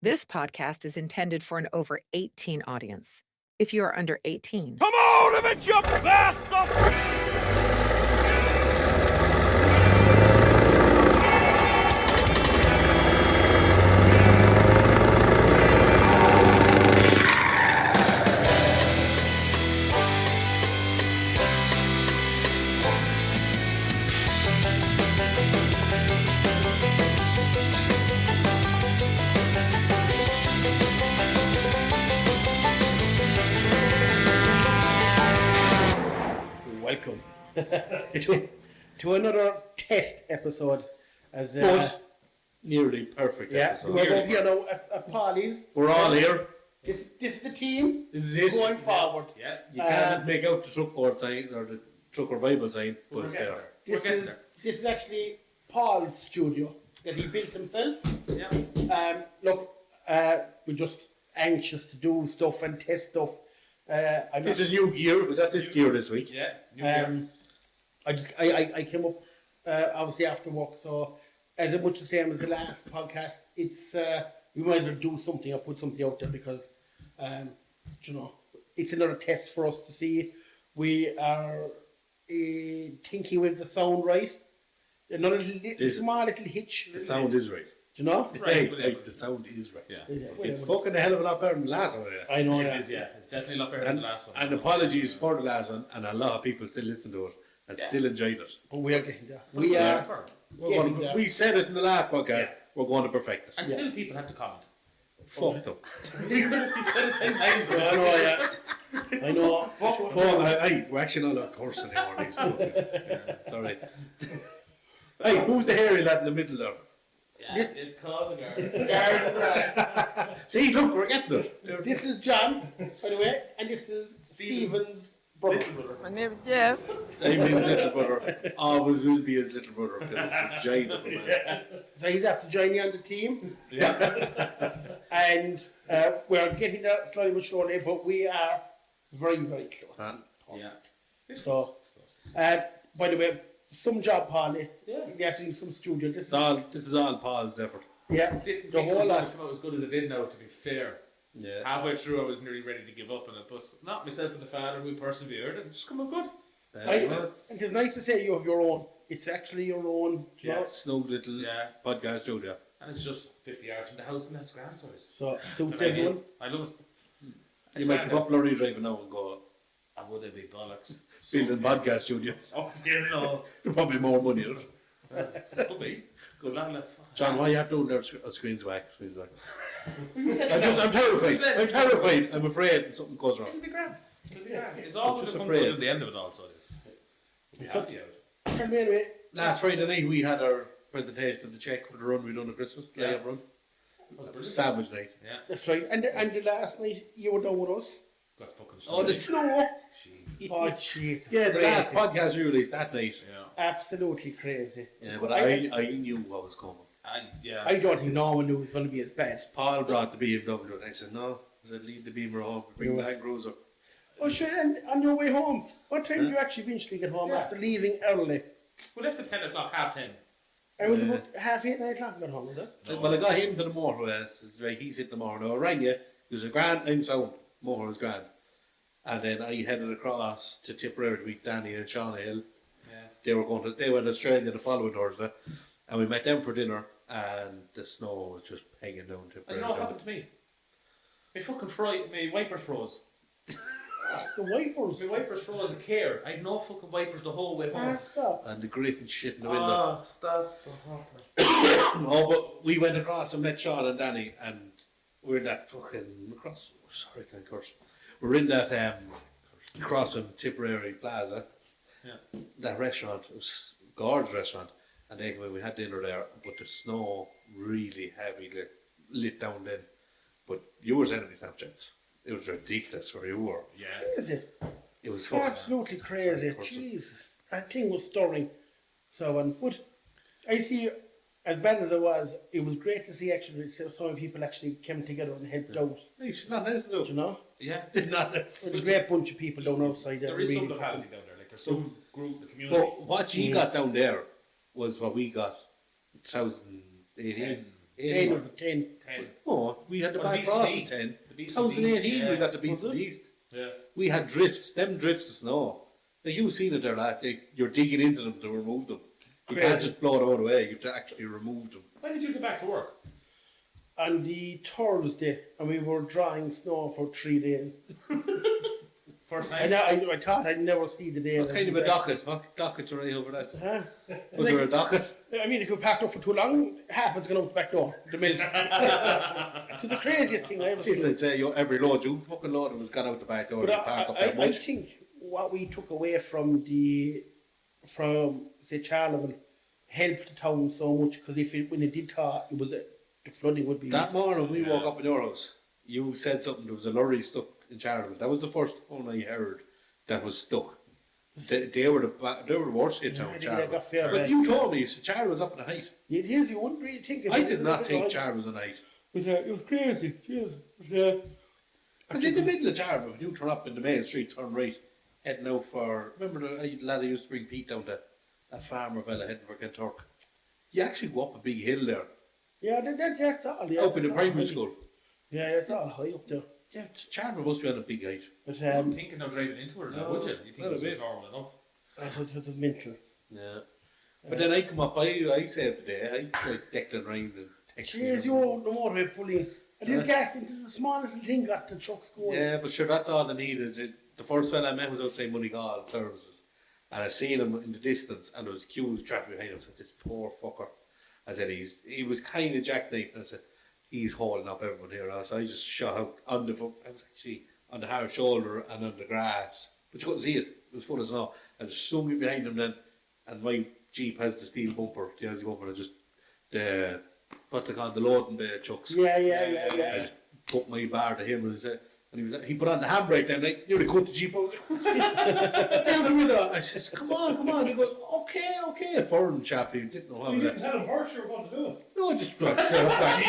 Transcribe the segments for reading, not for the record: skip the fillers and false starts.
This podcast is intended for an over 18 audience. If you are under 18, Come out of it, you bastard! Welcome to another test episode. As But nearly perfect episode. we're both here now at Polly's. We're all here. This is the team This is it. going forward. Yeah. You can't make out the truck board sign or the trucker Bible sign, but it's there. This is actually Paul's studio that he built himself. Yeah. Look, we're just anxious to do stuff and test stuff. This is new gear. We got this gear this week. Yeah. New gear. I came up obviously after work, so as much the same as the last podcast, it's we might as well do something or put something out there because it's another test for us to see. We are thinking with the sound right. Another small little hitch. The sound is right. Do you know? Right. The sound is right. Yeah. It's fucking a hell of a lot better than the last one. I know. It is, yeah. It's definitely a lot better than the last one. And apologies for the last one, and a lot of people still listen to it and still enjoyed it. But we are getting there. We said it in the last podcast. Yeah. We're going to perfect it. And still people have to comment. Fucked up. We could have done it 10 times. I know. We're actually not on course anymore. These people. It's all right. Hey, who's the hairy lad in the middle there? Yeah, it's called the guard. See, look, we're getting it. This is John, by the way, and this is Stephen's brother. my name is Jeff. I'm his little brother. Always will be his little brother because it's a giant of a man. So he's after joining on the team. Yeah. And we're getting there slowly but surely, but we are very, very close. Yeah. So, by the way, some job, Polly. Yeah. You have to do some studio. This This is all Paul's effort. Yeah. Didn't The think whole it was lot. going to come out as good as it did now, to be fair. Yeah. Halfway through I was nearly ready to give up on it, but not myself and the father, we persevered and it's come out good. And it's nice to say you have your own. It's actually your own. Snug little podcast studio. And it's just 50 yards from the house and that's grand size. So suits And everyone. I love it. You might give up lorry driving now and go And would they be bollocks? building podcast studios. Oh, dear no. There's probably more money in it. Could be. Good lad, let's John, why are you have to do there screens whack? You said I'm terrified. I'm afraid something goes wrong. It'll be grand. It's all just going to come afraid. good at the end of it also it is. We have to out. And anyway, Last Friday night we had our presentation of the check for the run we done at Christmas, the layup run. Savage night. Yeah. that's right. And the last night you were down with us. Got fucking Oh, the Snow. Gee. Oh, jeez. Yeah, the last Crazy. podcast we released that night. Yeah. Absolutely crazy. Yeah, but I knew what was coming. I don't think no one knew it was going to be as bad. Paul brought the BMW and I said, no, I said, leave the Beamer home, bring the Land Cruiser. Oh, sure, and on your way home, what time did you actually eventually get home after leaving early? We left at 10 o'clock, half 10. It was about 8:30, 9 o'clock you got home, was it? No. Well, I got him to the motorway. Right, he's hit the motor. I rang you. There's a grand, I'm sound. Motor was grand. And then I headed across to Tipperary to meet Danny and Shauna Hill. Yeah. They went to Australia the following Thursday. And we met them for dinner. And the snow was just hanging down And Tipperary. you know what happened to me? My wiper froze. The wipers. My wipers froze a care. I had no fucking wipers the whole way home. Stop. And the grating shit in the window. Oh, stop. Oh, but we went across and met Sean and Danny, and we're in that fucking sorry, can I curse? We're in that across from Tipperary Plaza. Yeah. That restaurant, it was a gorgeous restaurant, and we had dinner there. But the snow really heavy lit down then. But you were sending me Snapchats. It was ridiculous where you were. Yeah. Crazy. It was fucking Absolutely crazy. Sorry, Jesus. That thing was stirring. So, but I see, as bad as it was great to see actually so many people actually came together and helped out. You should not listen to it. You know? Yeah. Did not It was listen. a great bunch of people down outside there. There is some really locality down there. Like there's some group, the community. But what you got down there was what we got 2018. 10 over 10. 10. Oh, We had the Well, Bad the Frost Beast in of 10. The Beast 2018, yeah. we got the Beast Was of it? the East. Yeah. We had drifts, them drifts of snow. Now, you've seen it there, lad. You're digging into them to remove them. You can't Crazy. just blow them out of the way. You have to actually remove them. When did you get back to work? On the Thursday, and we were drying snow for 3 days. First I, time? I thought I'd never see the day. What kind of a docket? What dockets are they over that? Huh? Was there a docket? I mean, if you packed up for too long, half it's going out the back door. The milk. It was the craziest thing I ever Jeez, seen. I'd say every load, you fucking load of was gone out the back door. But You park up that I much. think what we took away from say Charleville helped the town so much because when it did thaw, it was the flooding would be. That morning we Yeah. woke up in your house, you said something, there was a lorry stuck in Charleville. That was the first one I heard that was stuck. They were the worst hit town, I Charleville. got fair But back. you told me Charleville was up in the height. It is. You wouldn't really think. I did not think Charleville was in the height. But it was crazy. Yes. Because in the middle of Charleville, when you turn up in the main street, turn right, heading out for, remember the lad who used to bring Pete down to that farmer fella heading for Kentuck? You actually go up a big hill there, Yeah, that's all. Yeah, up in the that's all primary high. school. Yeah, it's all high up there. Yeah, Charleville must be on a big height. But I'm thinking of driving into her now, No, would you? You think not a it was bit. normal enough? it was mental. Yeah. But then I come up, I saved the day, I like Declan Ryan and texted me. Jeez, you're the motorway pulling. And this gas into the smallest little thing got the trucks going. Yeah, but sure, that's all I needed. The first fella I met was outside Moneygall Services, and I seen him in the distance, and there was a queue of traffic behind him. I said, this poor fucker. I said, he was kind of jackknifed, and I said, he's holding up everyone here. So I just shot out on the foot. I was actually on the hard shoulder and on the grass, but you couldn't see it. It was full of snow. I just swung it behind him then, and my Jeep has the steel bumper, the Aussie bumper. I just what they call the loading bay chucks. Yeah. I just put my bar to him, and he put on the handbrake. Then I nearly cut the Jeep out. Down the window. I says, "Come on." He goes, "Okay." A foreign chap. He didn't know how. You didn't tell him first you were going to do it. No, I just like shut up back.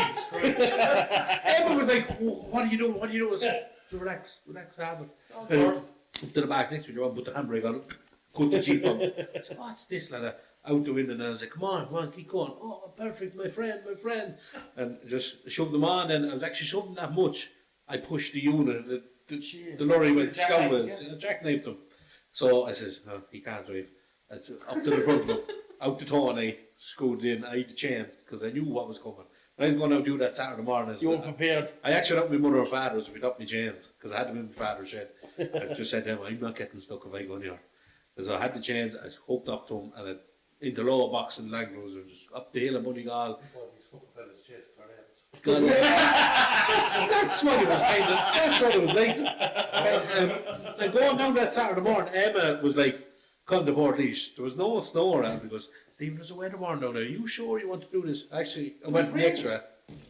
Emma was like, "What are you doing? I said, relax, have it." It's all sorted. Up to the back next to me, put the handbrake on it, cut the Jeep out. I said, "What's this, lad?" Out the window, and I was like, come on, keep going. Oh, perfect, my friend. And just shoved them on, and I was actually shoving that much. I pushed the unit, the lorry went scours, jackknifed him. So I said, oh, he can't drive. I said, up to the front of him, out the toe, and I screwed in. I had the chain, because I knew what was coming. And I was going to do that Saturday morning. You were prepared. I actually up my mother and father's, we up my chains, because I had them in my father's shed. I just said to them, I'm not getting stuck if I go in here. Because I had the chains, I hooked up to them, and I into lower box and Land Cruiser, just up the hill of Moneygall. God, that's what it was kind of. That's what it was like. And going down that Saturday morning, Emma was like, "Come to Port Leash." There was no snow around. Because Stephen, there's a weather warning down there. Are you sure you want to do this? Actually, I went for the extra.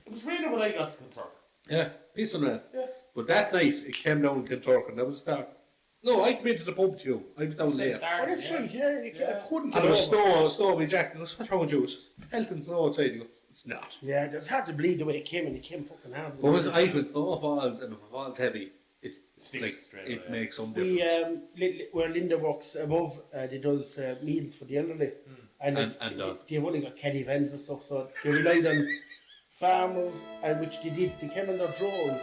It was raining when I got to Kentucky. Yeah, peace and rain. Yeah. But that night it came down in Kentucky, and that was the start. No, I'd been to the pub too. I was down there. Oh, that's right, yeah. I couldn't And there was get over. snow on my jacket. I goes, what's wrong with you? It's pelting snow outside. He goes, it's not. Yeah, it's hard to believe the way it came, and it came fucking hard. But when snow falls and if it falls heavy, it's Sticks like straight it away. makes some We, difference. where Linda works above, they does meals for the elderly. And they've only got caddy vans and stuff, so they relied on farmers, and which they did. They came on their drones.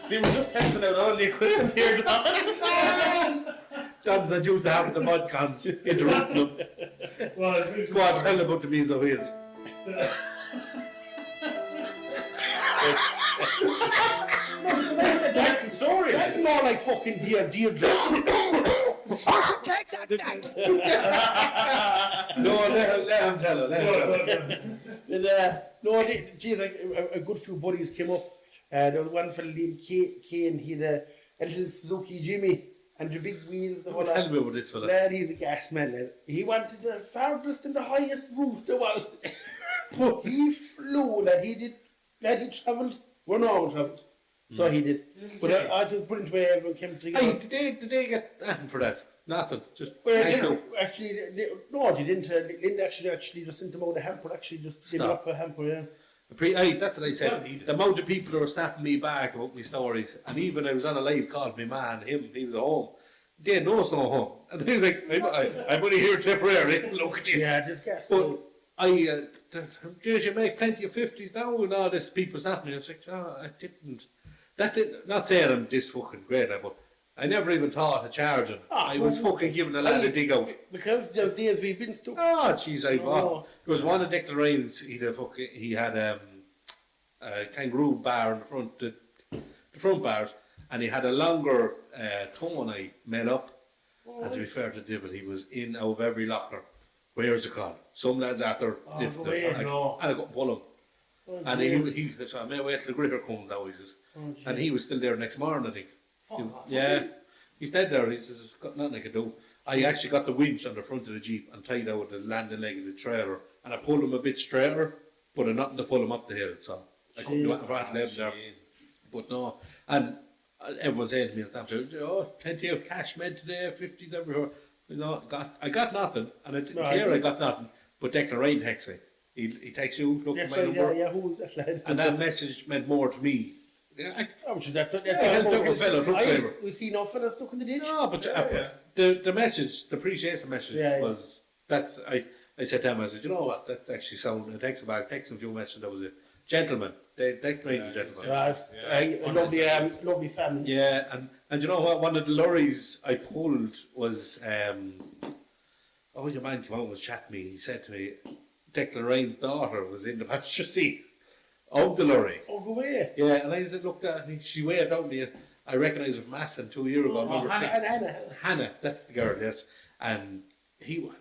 See, we're just testing out all the equipment here, Don. Don's that used to having the mud cans interrupting them. Well, Go on, tell them about the meals of wheels. That's the story. That's more like fucking Deirdre. No, let him tell her. And, no, geez, like, a good few buddies came up. There was one fellow named Kane, he had a little Suzuki Jimmy, and the big wheels, the whole lot. Tell me about this fella. Lad, he's a gas man, lad. He wanted the farthest and the highest route there was. But he flew, lad. He travelled where no one travelled. So he did. But I just put into where everyone came together. Hey, did they get anything for that? Nothing. Just Well, thank you. actually, no, they didn't. Linda actually just sent them out a hamper. Actually, just gave Stop. up a hamper. Yeah. That's what I said. The amount of people that were snapping me back about my stories, and even I was on a live call with my man, he was at home. They had no snow home. And he was like, I'm only here temporarily. Look at this. Yeah, just gas. But geez, you make plenty of 50s now and all this people's happening. I was like, oh, I didn't. Not saying I'm this fucking great, but I never even thought of charging. I was fucking giving the lad a dig out. Because the days we've been stuck. Oh, jeez, There was one of Declan Ryan's, he had a kangaroo bar in the front bars, and he had a longer tone I made up. And to be fair to Divil, he was in out of every locker. Where's the call? Some lads after lifted it, and I got pull him. And he so I may wait till the gritter comes now, he says. And he was still there next morning, I think. He stayed there, he says, got nothing I could do. I actually got the winch on the front of the Jeep and tied out the landing leg of the trailer, and I pulled him a bit straighter, but I nothing to pull him up the hill, so I couldn't do anything there. But no, and everyone's saying to me on Snapchat, oh, plenty of cash made today, 50s everywhere. You know, I got nothing, and I didn't care I got nothing, but Declan Ryan texts me. He texts you, look at my number. Who's that lad? And that message meant more to me. That's a fellow truck driver. We see no fellas stuck in the ditch. No, but the message, the appreciation message was, that's, I said to him, I said, you know what, that's actually sound, I texted back, texted a few messages, that was a gentleman. Declan Ryan's a gentleman. Lovely family. Yeah, and you know what, one of the lorries I pulled was, your man came out and was chatting to me, he said to me, Declan Ryan's daughter was in the passenger seat of the lorry. Oh, go away. Yeah, and I said, looked at her, and she waved out me. I recognised her from Masson 2 years ago. Hannah, that's the girl, yes. And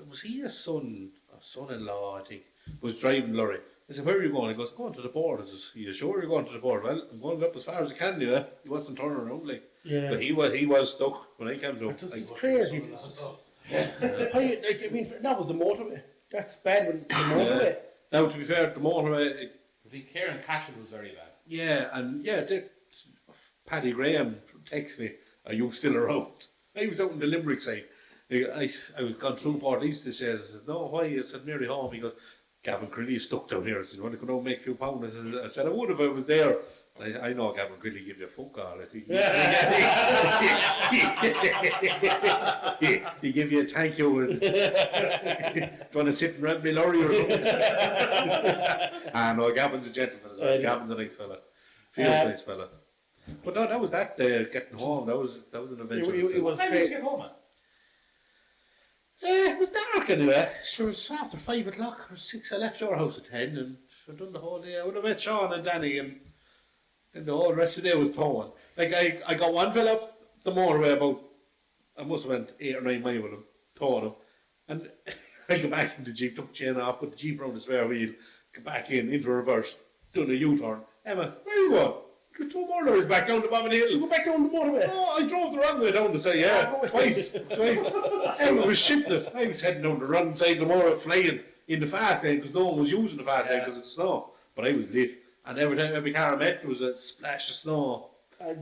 was he a son-in-law, I think, was driving the lorry. I said, where are you going? He goes, going to the board. I said, are you sure you're going to the board? Well, I'm going up as far as I can, yeah. He wasn't turning around, like. Yeah. But he was stuck when I came to him. It's crazy. Yeah. That was the motorway. That's bad when the motorway. Now, to be fair, the motorway... The care and cashing was very bad. Yeah, and Paddy Graham texts me, are you still around? I was out on the Limerick side. I was gone through Port East this year. I said, no, why? I said, nearly home. He goes, Gavin Crilly is stuck down here. I said, you want to come out and make a few pounds? I said, I would if I was there. I know Gavin Crilly give you a fuck all. He give you a thank you. Do you want to sit and rent me lorry or something? No, Gavin's a gentleman as well. Gavin's a nice fella. Feels a nice fella. But no, that was that getting home. That was an adventure. It was How did you get home, man? It was dark anyway. It was after 5 o'clock or 6. I left your house at 10 and I done the whole day. I would have met Sean and Danny and the whole rest of the day was towing. Like I got one fella up the motorway about, I must have went 8 or 9 miles with him, towing him. And I go back in the Jeep, took the chain off, put the Jeep around the spare wheel, go back into reverse, doing a U-turn. Emma, where are you going? There's 2 more lorries back down the bottom of the hill. You go back down the motorway? Oh, I drove the wrong way down the side, twice. Emma was shitting it. I was heading down the wrong side of the motorway, flying in the fast lane because no one was using the fast lane because it's snow. But I was lit. And every car I met, there was a splash of snow.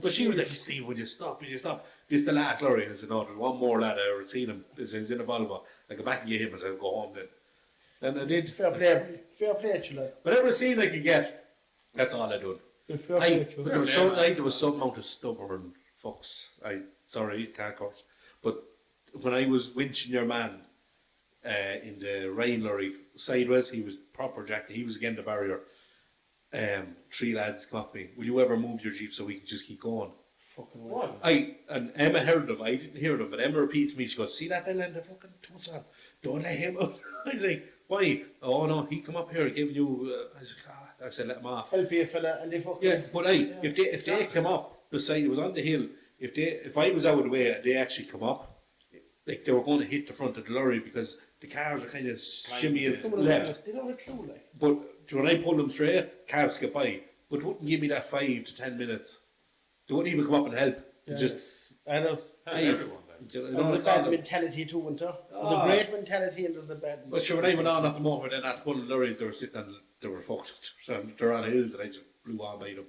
But she was like, Steve, would you stop? This is the last lorry. I said, no, there's one more lad. I ever seen him. He's in a Volvo. I go back and get him. I said, go home then. Then I did. Fair play, Chile. Whatever scene I could get, that's all I did. But there was some amount of stubborn fucks. Sorry, can't curse. But when I was winching your man in the rain lorry sideways, he was proper jacked. He was against the barrier. 3 lads come up to me. Will you ever move your Jeep so we can just keep going? Fucking what? And Emma heard them. I didn't hear them, but Emma repeated to me. She goes, "See that fella in the fucking tussle? Don't let him out." I say, "Why?" "Oh no, he come up here giving you." I said, "Let him off." Help you, fella, and they fucking. Yeah, but if they come up beside, it was on the hill. If I was out of the way and they actually come up, like they were going to hit the front of the lorry because the cars are kind of shimmying left. They don't have true, like. But when I pulled them straight, cars get by, but wouldn't give me that 5 to 10 minutes. They wouldn't even come up and help. Yeah, just everyone. The bad mentality too, wasn't there? The great mentality and the bad. But sure, when I went on at the moment, then at one of the lorries, they were sitting and they were fucked. They're on hills, and I just blew on by them.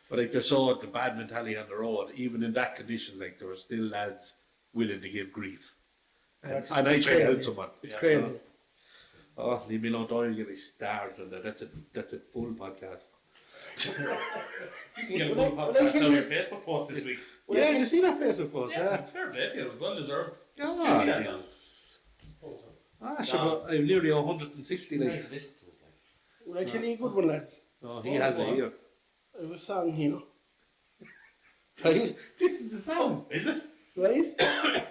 But like they saw the bad mentality on the road, even in that condition, like there were still lads willing to give grief. And I try to help someone. It's crazy. Oh, leave me alone, don't get me started on that. That's a full podcast. You can get a full podcast on your Facebook post this week. Yeah, did you see that Facebook post? Yeah, fair play to you. It was well deserved. Oh, sure, but I have nearly 160 likes. Will I tell you a good one, lads? Oh, he has it here. I have a song here. Right? This is the song. Is it? Right?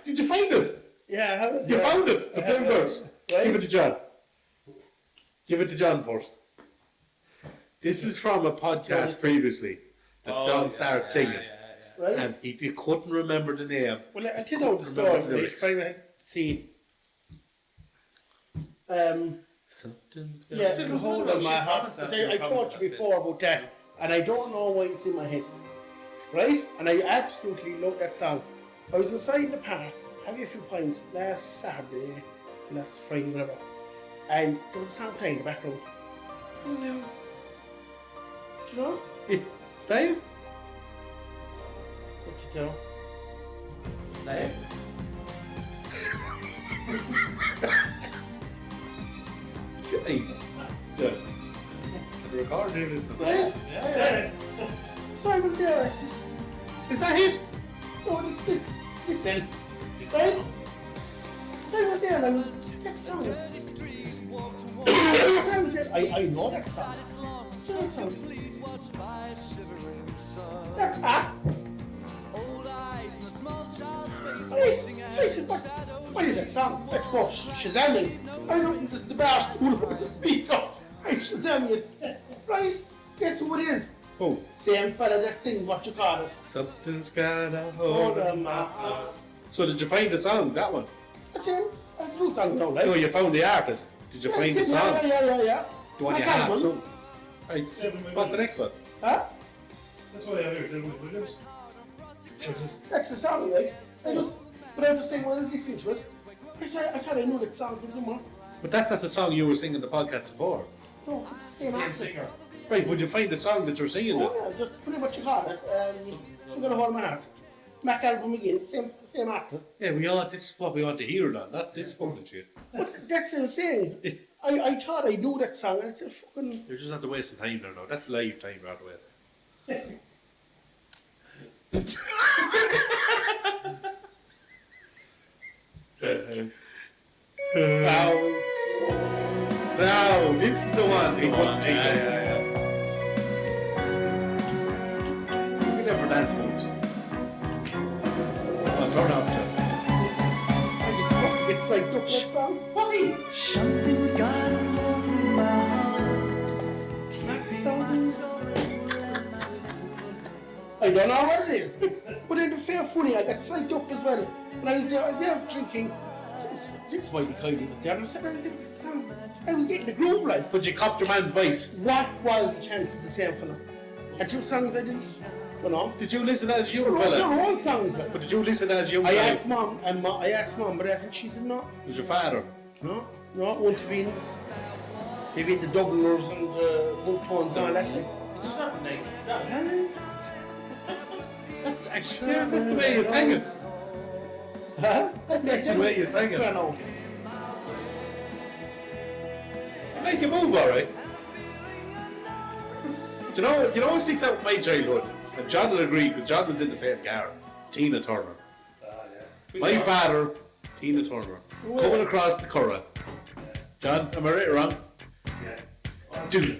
Did you find it? Yeah, I have it. You yeah. found it. The I have film it. verse. Right? Give it to John. Give it to John first. This is from a podcast previously that John started singing, Right? and he couldn't remember the name. Well, I'll tell you the Remember story. the Right? lyrics. Try to see. Something's Yeah, Still the was whole about of my shit heart. comments I after your told comment you that before about that, and I don't know why it's in my head. Right? And I absolutely love that song. I was inside in the park, having a few pints last Saturday, last Friday, whatever, and there was a song playing in the background. Do you know? Steve? What's it do? Steve? Hey, so, the recorder is Right? Yeah. So I was there, I says, Is that it? no, listen, right? So I was there and I was, that song is, I was there, I know that song. So that song. That's hot. Right? So I said, what is that song? Let's go Shazamming. I opened the bar stool with the speaker. I Shazam it. Right? Guess who it is? Oh, Same fella that sings what you call it. something's got a Hold hold on, on my my heart. So did you find the song, that one? That's him. That's the song now, right? No, you found the artist. Did you find the That's song? him, yeah. The one I you got had, one. so... Right, what's the next one? Huh? That's why I have here, Williams. That's the song, right? But I was just saying, when I was listening to it, I thought I knew that song from somewhere. But that's not the song you were singing in the podcast before. No, same Same artist. singer. Right, would you find the song that you're singing with? Oh, yeah, just pretty much you call it. I'm gonna hold my heart. Mac album again, same artist. Yeah, this is what we want to hear on, not this fucking shit. But that's what I'm saying. I thought I knew that song, and it's a fucking. You're just not wasting time there now. That's live time, right away. No, this is the one he couldn't take it. Look at them for dance moves. Well, turn up to. I just fucking get psyched up that song. Why? Something's got a hold of my heart. That song. I don't know what it is. But in the fair funny, I got psyched up as well. When I was there drinking. This Whitey Kylie was there, and I said, I was in the song. I was getting the groove like. But you copped your man's voice. What was the chances the same fella? And two songs I didn't, you know. Did you listen as you They're fella? all songs. Like. But did you listen as you I fella? asked mom, and I asked mom, but she said no. Was your father? No, it wouldn't have been. They've been the Dubliners and the Wood Tones and all that. Like. There's nothing like that. That's actually that's the way you sang it. Huh? That's actually the way you sang it. I know. You make you move, alright. Do you know what sticks out with my childhood? And John will agree, because John was in the same car. Tina Turner. My father, Tina Turner. Where? Coming across the Curragh. John, am I right or wrong? Do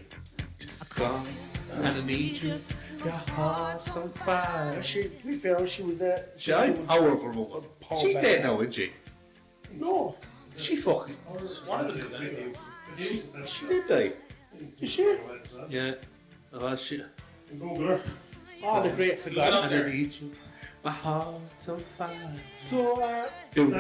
gone and I need you. Your heart's on fire. To be fair, she was there. She's a powerful woman. She's dead now, isn't she? No, She fucking. One of it is anyway. She did die. is she? Yeah. Oh, she. Oh, the greats of God. And I need you. My heart's on fire. So, Do.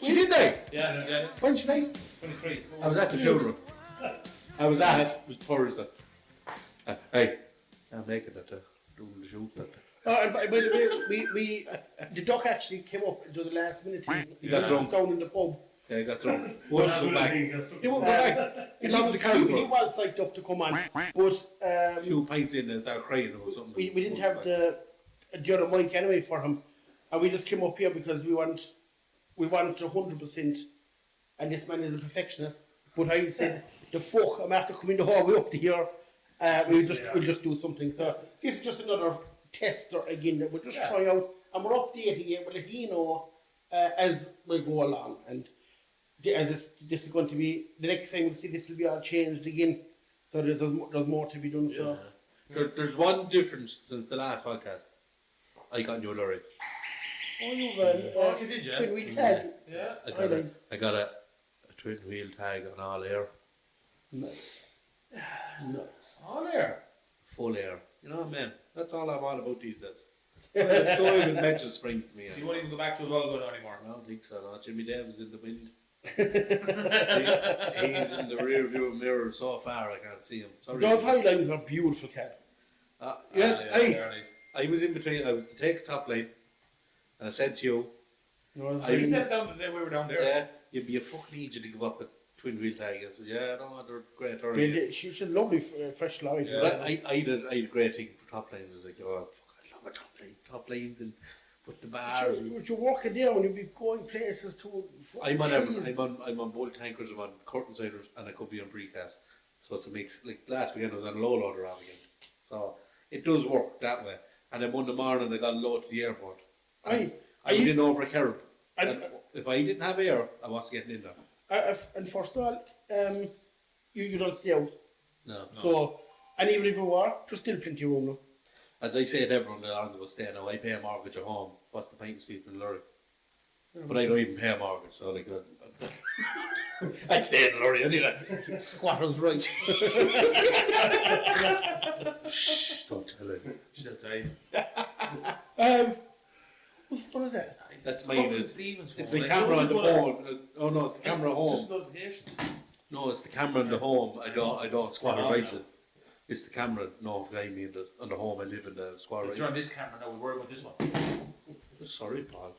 She did die. Yeah. when she died? 23. I was at the funeral. I was at it. It was Thursday. Hey, I'm making it. Doing the shoot. And by the way, we the duck actually came up into the last minute. He got was drunk. down in the pub. Yeah, I got drunk. Wouldn't come back. He wouldn't come back. He He loved the cow. he was psyched up to come on, but A few pints in and started crying or something. we didn't have the other mic anyway for him, and we just came up here because we want 100%, and this man is a perfectionist. But I said, the fuck, I'm after coming the whole way up to here. We'll just do something. So this is just another tester again that we'll just try out, and we're updating it. We'll let you know as we go along. And this is going to be the next time we see this will be all changed again. So there's more to be done. So There's one difference since the last podcast. I got a new lorry. you've You did, yeah? twin wheel tag. Yeah. I got a twin wheel tag on all air, Nice. All there. full air. You know what I mean? That's all I'm on about these days. Don't even mention springs to me. So you won't even go back to his all going anymore. I don't think so. No. Jimmy Dev's in the wind. He's in the rear view mirror so far I can't see him. Sorry. Those Highlines are beautiful, Cat. They're nice. I was in between. I was to take a top line, and I said to you, You said down the day we were down there. "Yeah, you'd be a fucking idiot to give up a twin wheel tag." I said, "Yeah, no, they're great." Already. She's a lovely fresh lorry. Yeah. But I had a great thing for top lines. I was like, "Oh, fuck, I love a top lines and put the bars." But you're walking there and you'll be going places to. I'm on bolt tankers, I'm on curtain siders, and I could be on precast. So it's a mix. Like last weekend I was on a low loader on again. So it does work that way. And then Monday morning I got a load to the airport. I was in over a Carib. And if I didn't have air, I wasn't getting in there. And first of all, you don't stay out. No. So, and even if you were, there's still plenty of room now. As I say to everyone that I'm going to stay now, I pay a mortgage at home. What's the point of sleeping in the lorry? But I don't even pay a mortgage, so like I'd stay in the lorry anyway. Squatters' rights. Shh, don't tell him. Just outside. What is that? That's mine. Fucking Stevens. It's my camera on the phone. Oh no, it's the camera at home. Just notifications. No, it's the camera on the home. I don't squatters' rights it. It's the camera notifying me on the home I live in the squatter rights. You're on this camera now. We worry about this one. Sorry, Paul.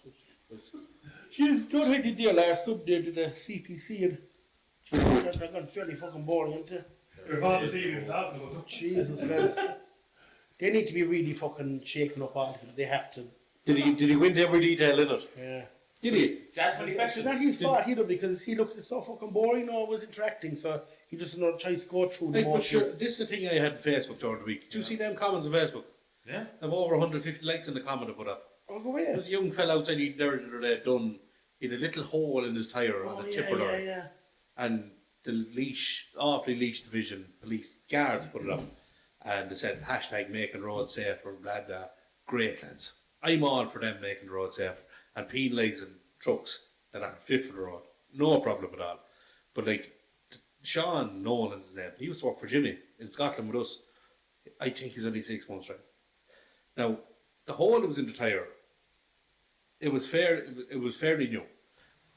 She's done what they did last Sunday to the CPC and that got fairly fucking boring, isn't it? You're about to see you talking about them. Jesus Christ. They need to be really fucking shaken up on it. They have to. Did he go into every detail in it? Yeah. Did he? Just for the It's questions. not his fault either because he looked so fucking boring always interacting, so he just not tries to go through the Like, but motions. sure, this is the thing I had on Facebook during the week. Did you see them comments on Facebook? Yeah. I've over 150 likes in the comment I put up. Oh, go There away. was a young fella outside the other day done in a little hole in his tyre on a tipper lorry. yeah. And the awfully leash division police guards put it up and they said hashtag making roads safer, blah blah. Great lads. I'm all for them making the road safer and penalising trucks that aren't fit for the road. No problem at all. But like Sean Nolan's his name, he used to work for Jimmy in Scotland with us. I think he's only 6 months right. Now the hole that was in the tyre, it was fairly new.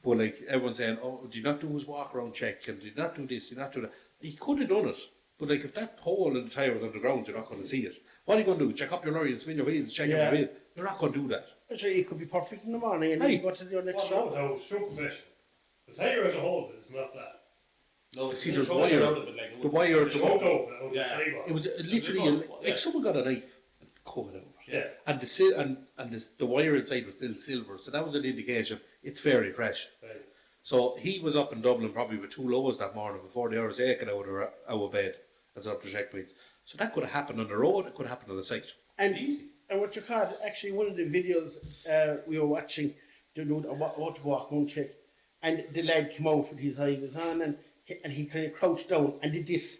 But like everyone's saying, oh, do you not do his walk around check and do you not do this, do you not do that? He could have done it. But like if that hole in the tyre was underground, you're not going to see it. What are you going to do? Check up your lorry and spin your wheels and check Yeah. your wheels? You're not going to do that. Actually, it could be perfect in the morning and then you go to your next What shop. about how superficial? The tyre as a whole is not that. No, See, it's there's showing wire. around a bit like The wire, It's the smoked wire. open out Yeah. the sidewalk. It was literally like someone got a knife and cut it out. Yeah. And the wire inside was still silver, so that was an indication it's very fresh. Right. So he was up in Dublin probably with 2 lows that morning before the hours aching out of bed as up to checkpoints. So that could have happened on the road, it could have happened on the site. And easy. And what you call actually one of the videos we were watching, they do about to walk on check, and the lad came out with his eyes on and he kind of crouched down and did this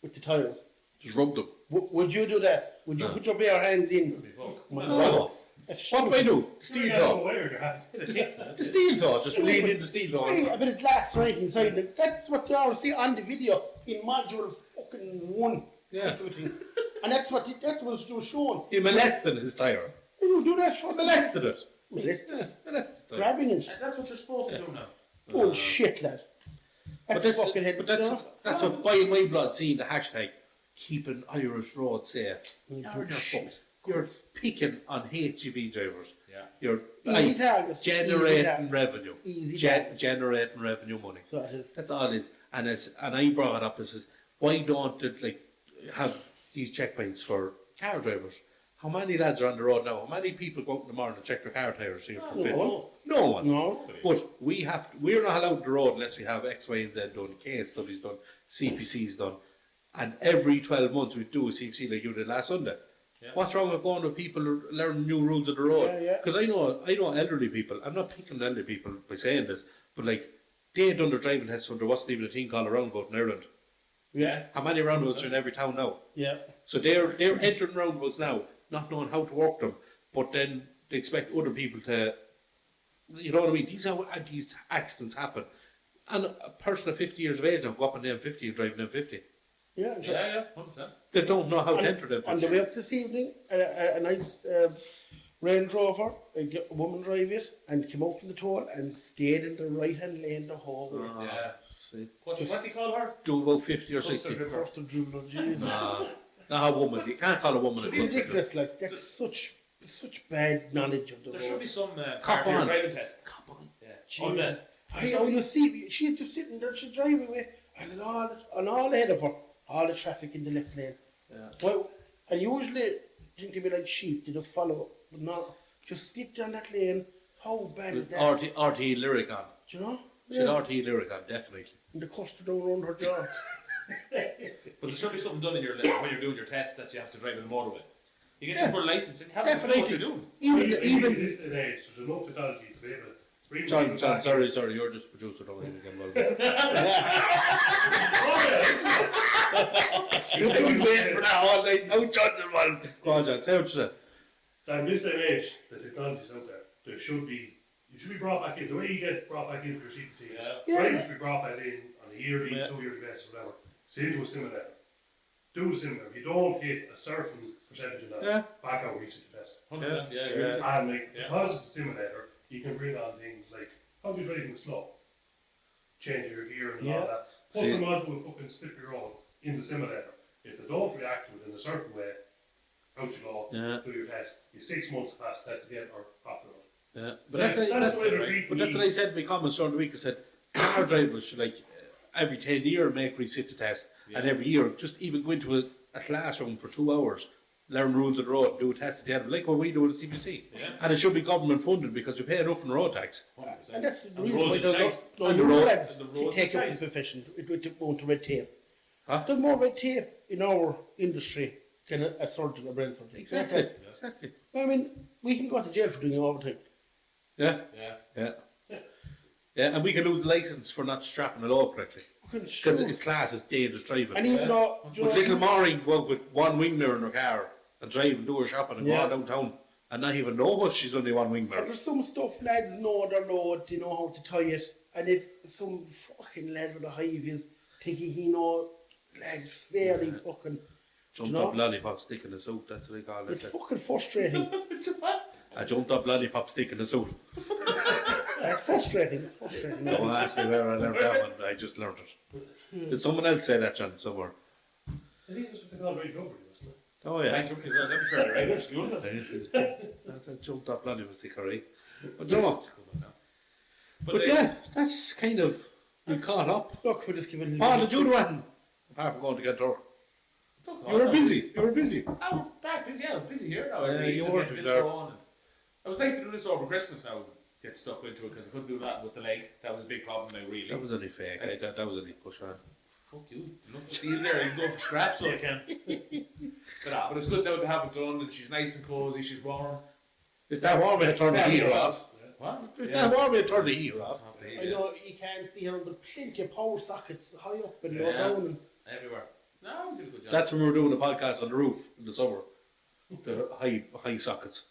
with the tires. Just rubbed them. Would you do that? Would you No. put your bare hands in? My No. God. That's What do I do? You Steel gotta go toe. where you're at. The steel toe, just lean in the steel toe. Hey, a bit of glass right inside it. That's what they always see on the video in module fucking 1. Yeah. And that's what it was shown. He molested his tyre. You do that for Molested it. molested. Molested it. Grabbing it. That's what you're supposed to do now. Bullshit, lad. But That's fucking head. that's what by my blood seeing the hashtag keeping Irish roads safe. You're picking on HGV drivers. Yeah. You're Easy target. generating revenue. Easy Generating revenue money. So it is. That's all it is. And I brought it up and says, why don't it like have these checkpoints for car drivers? How many lads are on the road now? How many people go out in the morning and check their car tyres? See if they're fit? No one. No. But we're not allowed the road unless we have X, Y, and Z done, case studies done, CPCs done. And every 12 months we do a CPC like you did last Sunday. Yeah. What's wrong with going with people who learn new rules of the road? Yeah. Because I know elderly people, I'm not picking on elderly people by saying this, but like they done their driving tests when there wasn't even a thing called a roundabout in Ireland. Yeah, How many roundabouts are in every town now? yeah. So they're entering roundabouts now, not knowing how to work them, but then they expect other people to, you know what I mean? These accidents happen. And a person of 50 years of age now go up on the M50 and drive an M50. Yeah, Yeah, 100%. They don't know how to enter them. On the way up this evening, a nice Range Rover, a woman drive it, and came out from the toll and stayed in the right-hand lane the whole way. Yeah. See, What do you call her? do about 50 or 60. Cluster First of June, oh, Jesus. Nah, not a woman. You can't call a woman a It's cluster. ridiculous, like, that's such bad knowledge of the There should road. be some Cop car on. driving test. Come on. Yeah. Jesus. On the- You see, she's just sitting there, she's driving away, and all ahead of her, all the traffic in the left lane. Yeah. Well, and usually, think they be like sheep, they just follow, but not, just stick down that lane. How bad is With that? RT lyric on. Do you know? She had RT lyric on, definitely. And the custard don't run her jaw. But there should be something done in your when you're doing your test that you have to drive in the motorway. You get Yeah. your full license and you have to know what Definitely. you're doing. Even, In even, this day and age, there's enough technology to be able to bring John, people John, back. sorry, you're just producer, don't even get involved. he was waiting for that all night, no John's involved. Go on, John, say what you said. So in this day and age, the technology's out there. You should be brought back in. The way you get brought back in for your CPC is Yeah. drivers should be brought back in on a yearly, Yeah. 2 yearly basis, whatever. Sit into a simulator. Do a simulator. If you don't hit a certain percentage of that, Yeah. back out research the test. 100%. Yeah, Yeah. yeah. And like, Yeah. because it's a simulator, you can bring on things like how do you driving slow, change your gear and Yeah. all that. Put See- them onto a fucking slippery road in the simulator. If they don't react to it in a certain way, out you go, Yeah. do your test. You 6 months to pass the test again or off the road. Yeah. But That's that's, the way they're right. treating But that's what me. I said in my comments during the week. I said, car drivers should every 10 years make resit the test. And every year, just even go into a classroom for 2 hours, learn rules of the road, do a test at the end, like what we do in the CPC. Yeah. And it should be government funded because we pay enough in road tax. 100%. and that's the And the reason roads why are there's tight. no And the new road- lads and the to roads take are up the tight. profession, it won't red tape. Huh? There's more red tape in our industry than a surgeon or brain surgeon. Exactly. Exactly. I mean, we can go to jail for doing overtime. Yeah. Yeah. Yeah. Yeah, and we can lose the license for not strapping it up correctly. Because it's class is dangerous driving. And even though, do you But know, little Maureen go with one wing mirror in her car and drive and do her shopping and Yeah. go on downtown and not even know what she's only one wing and mirror. there's some stuff lads know their load, they know how to tie it, and if some fucking lad with a hive is thinking he know lads fairly fucking, Jumped you know? up lollipop stick in the suit, that's what they call it's it. fucking frustrating. A jumped up lollipop stick in the suit. It's frustrating, it's frustrating. Don't ask me where I learned that one, I just learned it. Did someone else say that, John, somewhere? I think that's what they call right rubber, isn't it? Oh, yeah. That'd be fairly right. That's good, isn't it? That's a jumped up lollipop stick, alright. But no. But But yeah, that's kind of, we caught up. Look, we're just giving Paul, did you do anything? Apart from going to get her. You were busy, you were busy. I'm back busy. Yeah, I'm busy here now. Yeah, Every you week, were getting this there. going. It was nice to do this over Christmas now. Get stuck into it because I couldn't do that with the leg. That was a big problem now, really. That was only fake, that was only push on. Fuck you. Enough to steal there. You can go for scraps so I can. But it's good now to have it done. And she's nice and cosy. She's warm. It's that warm to turn the heater off. What? It's that warm to turn the heater off. I know you can't see her, but plenty of power sockets high up and low Yeah. down. And Everywhere. No, we did a good job. That's when we were doing the podcast on the roof in the summer. The high sockets.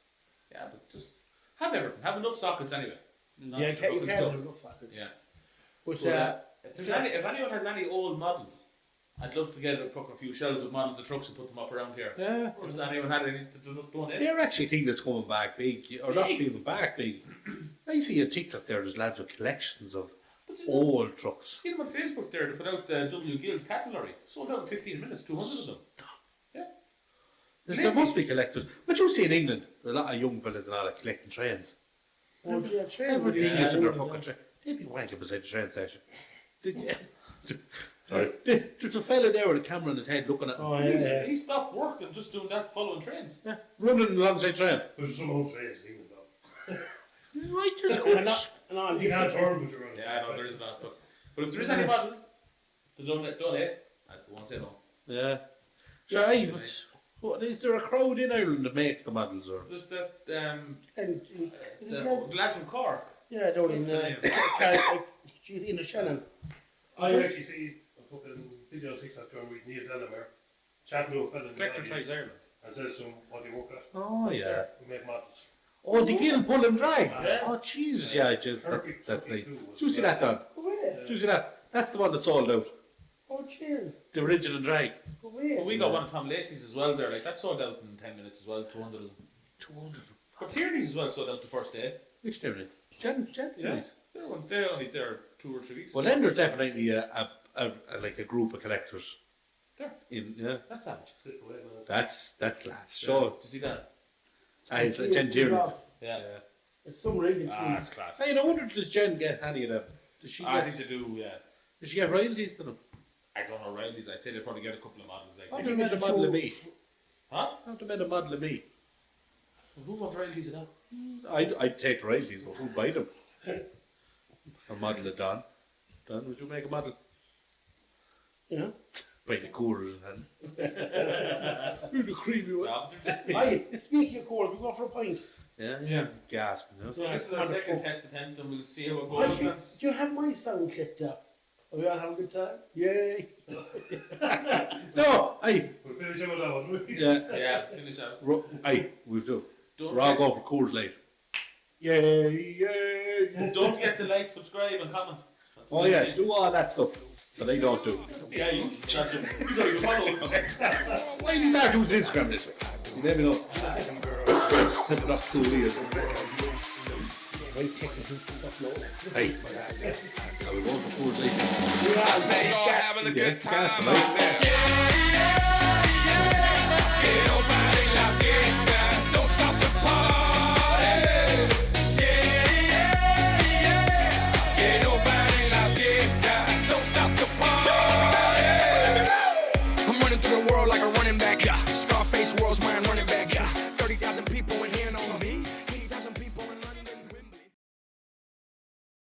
Yeah, but just have everything. Have enough sockets anyway. Not yeah, just you fucking can't stuff. have enough sockets. Yeah. But If anyone has any old models, I'd love to get a fucking few shelves of models of trucks and put them up around here. Yeah. Or has anyone had any to donate? They're actually a thing that's coming back big, or not Big. even back big. I see on TikTok there's lads with collections of But you know, old trucks. see them on Facebook there. They put out the W Gill's cattle lorry. Sold out in 15 minutes, 200 of them. There must be collectors. But you see in England, a lot of young fellas and all that collecting trains. Everything Yeah. is in their fucking train. They'd be wanking beside the train station. Sorry. There's a fella there with a camera on his head looking at Oh, He's- yeah. He stopped work and just doing that, following trains. running alongside train. There's some old trains in England though. Right, there's And good. on You can't different, turn with your own. Yeah, I know there is not. But if there is any models to donate, I won't say no. Yeah. So, aye, but what, is there a crowd in Ireland that makes the models? Or? There's that, and the lads from Cork. yeah, down What's in the name? She's in the Shannon. I actually see a fucking video on TikTok going with Neil Delamere chatting to a fella in the Collector 90s Ties Ireland. and says to him, what do you work at? Oh yeah. We make models. Oh, the Gill pull and drag. Yeah. Oh Jesus, yeah, just Perfect that's fucking neat. tool. Did you see that done? Go away. Did you see that? That's the one that sold out. Oh, cheers. The original drag. Go away. But we got one of Tom Lacey's as well there. Like that sold out in 10 minutes as well. 200. 200. But Tierney's as well sold out the first day. Which different? Jen, Yeah. nice. They're only there 2 or 3 weeks. Well, then there's definitely like a group of collectors. There. In yeah, That's savage. Sit away, man. that's lads. Sure. Sure. Did you see that? It's like Jen Tierney's. Yeah. It's some really Ah, cool. it's class. Hey, no wonder does Jen get any of them? Does she I get? think they do. Yeah. Does she get royalties to them? I don't know royalties. I'd say they probably get a couple of models. How Like. do made a model of me? Huh? How to made a model of me? Who wants royalties of that? I'd take royalties, but who'd buy them? A model of Don. Don, would you make a model? Yeah. Buy the coolers and then. The creamy one. No, they're definitely- Aye, speaking of cold, we go for a pint. Yeah, Yeah. Gasp, you know. So this is our second test attempt, and we'll see how it Aye, goes. do That's- you have my sound clipped up? Are we all having a good time? Yay. No, aye, We'll finish it with that one. yeah, Yeah, finish out. aye, we've do. Don't We're all forget, going for Coors Light. Yay, yay. don't forget to like, subscribe, and comment. That's Oh what yeah, we do all that stuff that I don't do. Yeah, you should. That's it. You don't even follow. Why did you start using Instagram this way? You never know. Set it up 2 years. Very technical stuff now. Hey, are we going for Coors Light? They all having a good time Gas, out right? there. Que nobody la fiesta, don't stop the party. Que nobody la fiesta, don't stop the party. I'm running through the world like a running back. Scarface world's my